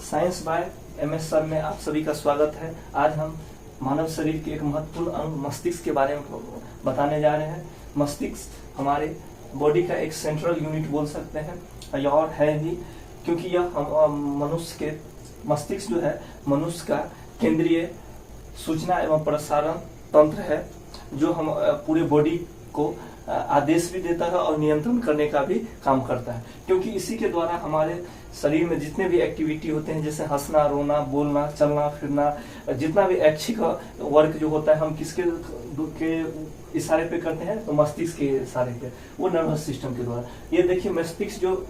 Science by MS sir में आप सभी का स्वागत है। आज हम मानव शरीर के एक महत्वपूर्ण अंग मस्तिष्क के बारे में बताने जा रहे हैं। मस्तिष्क हमारे बॉडी का एक सेंट्रल यूनिट बोल सकते हैं, और है भी, क्योंकि यह मनुष्य के मस्तिष्क जो है मनुष्य का केंद्रीय सूचना एवं प्रसारण तंत्र है, जो हम पूरे बॉडी को आदेश भी देता है और नियंत्रण करने का भी काम करता है। क्योंकि इसी के द्वारा हमारे शरीर में जितने भी एक्टिविटी होते हैं, जैसे हंसना, रोना, बोलना, चलना फिरना, जितना भी ऐच्छिक वर्क जो होता है, हम किसके के इशारे पे करते हैं? तो मस्तिष्क के इशारे पे, वो नर्वस सिस्टम के द्वारा। ये देखिए मस्तिष्क जो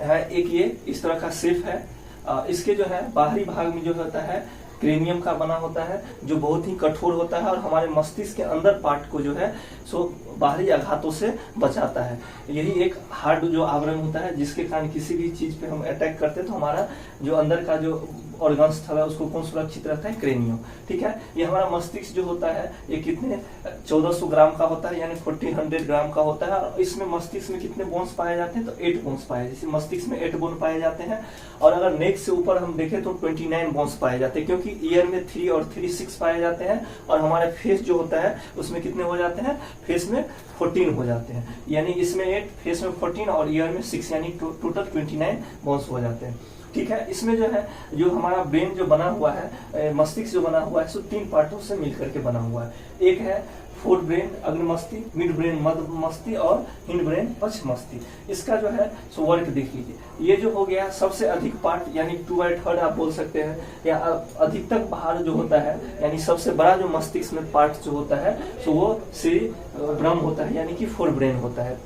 है एक ये इस तरह का शेप है। इसके जो है बाहरी भाग में जो होता है क्रेनियम का बना होता है, जो बहुत ही कठोर होता है और हमारे मस्तिष्क के अंदर पार्ट को जो है सो बाहरी आघातों से बचाता है। यही एक हार्ड जो आवरण होता है, जिसके कारण किसी भी चीज पे हम अटैक करते हैं तो हमारा जो अंदर का जो ऑर्गन्स था उसको कौन सुरक्षित रहता है? क्रेनियम। ठीक है, ये हमारा मस्तिष्क जो होता है ये कितने 1400 ग्राम का होता है, यानी 1400 ग्राम का होता है। और इसमें मस्तिष्क में कितने बोन्स पाए जाते हैं? तो 8 बोन्स पाए, जैसे मस्तिष्क में 8 बोन पाए जाते हैं। और अगर नेक से ऊपर हम देखें तो 29 बोन्स पाए जाते हैं, क्योंकि ईयर में 3 और 3 6 पाए जाते हैं। और हमारे फेस जो होता है उसमें कितने हो जाते हैं? फेस में 14 हो जाते हैं, यानी इसमें 8, फेस में 14 और ईयर में 6, यानी टोटल 29 बोन्स हो जाते हैं। ठीक है, इसमें जो है जो हमारा ब्रेन जो बना हुआ है, मस्तिष्क जो बना हुआ है, सो 3 पार्टों से मिलकर के बना हुआ है। एक है फोर ब्रेन अग्रमस्ती, मिड ब्रेन मध्य मस्ती और हिंड ब्रेन पश्च मस्ती। इसका जो है सो वर्क देख लीजिए। ये जो हो गया सबसे अधिक पार्ट, यानी 2/3 आप बोल सकते हैं, या अधिकतम भार जो होता है, यानी सबसे बड़ा जो मस्तिष्क में पार्ट जो होता है सो वो सेरिब्रम होता है, यानी कि फोर ब्रेन होता है।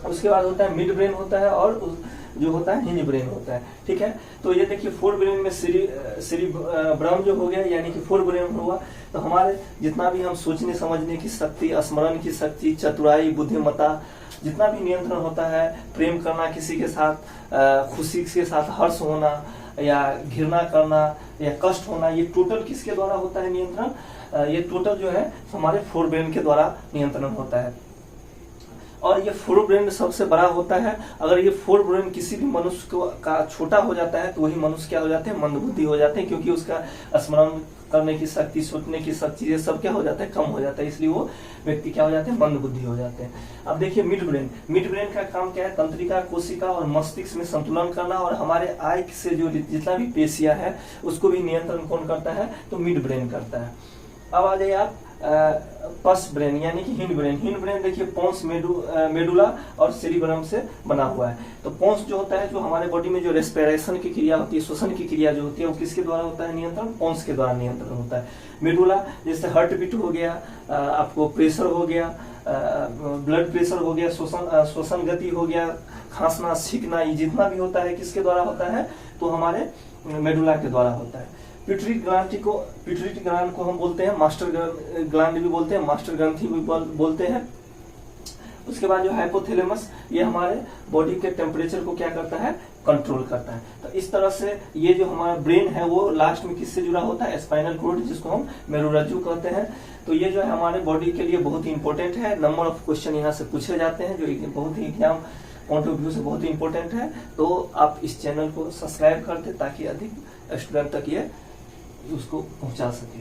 उसके बाद होता है मिड ब्रेन होता है, और जो होता है हिंज ब्रेन होता है। ठीक है, तो ये देखिए फोर ब्रेन में सेरिब्रम जो हो गया, यानी कि फोर ब्रेन हुआ, तो हमारे जितना भी हम सोचने समझने की शक्ति, स्मरण की शक्ति, चतुराई, बुद्धिमत्ता, जितना भी नियंत्रण होता है, प्रेम करना किसी के साथ, खुशी के साथ हर्ष होना, या घृणा करना, या कष्ट होना, ये टोटल किसके द्वारा होता है नियंत्रण? ये टोटल जो है हमारे फोर ब्रेन के द्वारा नियंत्रण होता है। और ये फोर ब्रेन सबसे बड़ा होता है। अगर ये फोर ब्रेन किसी भी मनुष्य को का छोटा हो जाता है तो वही मनुष्य क्या हो जाते हैं? मंदबुद्धि हो जाते हैं, क्योंकि उसका स्मरण करने की शक्ति, सोचने की शक्ति, ये सब क्या हो जाता है? कम हो जाता है। इसलिए वो व्यक्ति क्या हो जाते हैं? मंदबुद्धि हो जाते हैं। अब देखिए मिड ब्रेन का काम क्या है? तंत्रिका, कोशिका और मस्तिष्क में संतुलन करना, और हमारे आई से जो जितना भी पेशियां है उसको भी नियंत्रण कौन करता है? तो मिड ब्रेन करता है। अब आ जाइए आप पस ब्रेन, यानी कि हिंड ब्रेन देखिए पोन्स, मेडुला और सेरिब्रम से बना हुआ है। तो पोन्स जो होता है, जो हमारे बॉडी में जो रेस्पिरेशन की क्रिया होती है, श्वसन की क्रिया जो होती है, वो किसके द्वारा होता है नियंत्रण? पोन्स के द्वारा नियंत्रण होता है। मेडुला जैसे हार्ट बीट हो गया, आपको प्रेशर हो गया, ब्लड प्रेशर हो गया, श्वसन गति हो गया, खांसना, छींकना, ये जितना भी होता है किसके द्वारा होता है? तो हमारे मेडुला के द्वारा होता है। पिट्यूटरी ग्लैंड को हम बोलते हैं मास्टर ग्लैंड भी बोलते हैं, मास्टर ग्रंथि भी बोलते हैं। उसके बाद जो हाइपोथैलेमस, ये हमारे बॉडी के टेम्परेचर को क्या करता है? कंट्रोल करता है। तो इस तरह से ये जो हमारा ब्रेन है वो लास्ट में किससे जुड़ा होता है? स्पाइनल कॉर्ड, जिसको हम मेरुरज्जु कहते हैं। तो ये जो है हमारे बॉडी के लिए बहुत ही इंपॉर्टेंट है। नंबर ऑफ क्वेश्चन यहाँ से पूछे जाते हैं, जो बहुत ही एग्जाम पॉइंट ऑफ व्यू से बहुत ही इंपॉर्टेंट है। तो आप इस चैनल को सब्सक्राइब करते ताकि अधिक स्टूडेंट तक ये उसको पहुंचा सके।